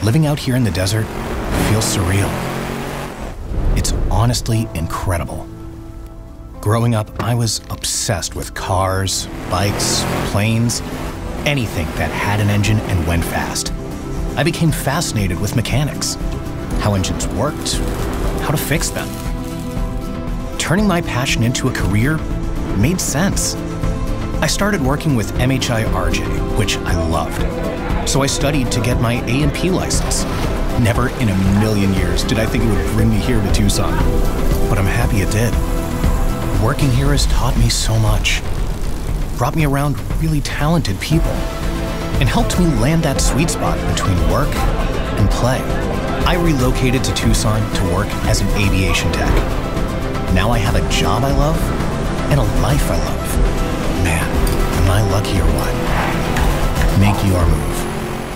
living out here in the desert feels surreal. It's honestly incredible. Growing up, I was obsessed with cars, bikes, planes, anything that had an engine and went fast. I became fascinated with mechanics, how engines worked, how to fix them. Turning my passion into a career made sense. I started working with MHI RJ, which I loved. So I studied to get my A&P license. Never in a million years did I think it would bring me here to Tucson, but I'm happy it did. Working here has taught me so much, brought me around really talented people, and helped me land that sweet spot between work and play. I relocated to Tucson to work as an aviation tech. Now I have a job I love and a life I love. Man, am I lucky or what? Make your move.